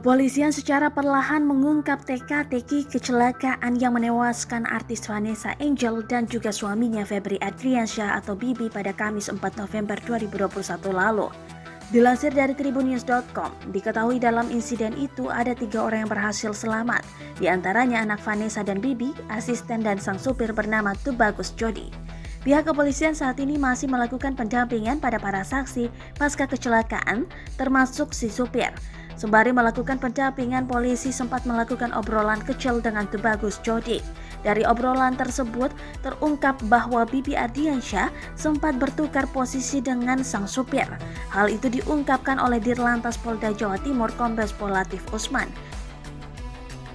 Kepolisian secara perlahan mengungkap teka-teki kecelakaan yang menewaskan artis Vanessa Angel dan juga suaminya Febri Adriansyah atau Bibi pada Kamis 4 November 2021 lalu. Dilansir dari tribunnews.com, diketahui dalam insiden itu ada 3 orang yang berhasil selamat, di antaranya anak Vanessa dan Bibi, asisten dan sang supir bernama Tubagus Jody. Pihak kepolisian saat ini masih melakukan pendampingan pada para saksi pasca kecelakaan, termasuk si supir. Sembari melakukan pendampingan, polisi sempat melakukan obrolan kecil dengan Tubagus Jody. Dari obrolan tersebut, terungkap bahwa Bibi Ardiansyah sempat bertukar posisi dengan sang supir. Hal itu diungkapkan oleh Dirlantas Polda Jawa Timur Kombes Pol Latif Usman.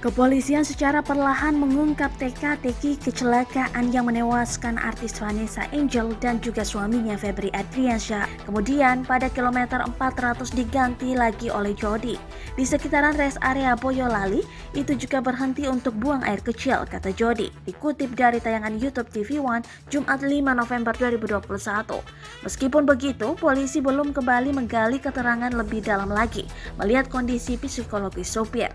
Kepolisian secara perlahan mengungkap teka-teki kecelakaan yang menewaskan artis Vanessa Angel dan juga suaminya Febri Adriansyah. Kemudian pada kilometer 400 diganti lagi oleh Jody. Di sekitaran rest area Boyolali, itu juga berhenti untuk buang air kecil, kata Jody. Dikutip dari tayangan YouTube TV One, Jumat 5 November 2021. Meskipun begitu, polisi belum kembali menggali keterangan lebih dalam lagi melihat kondisi psikologis sopir.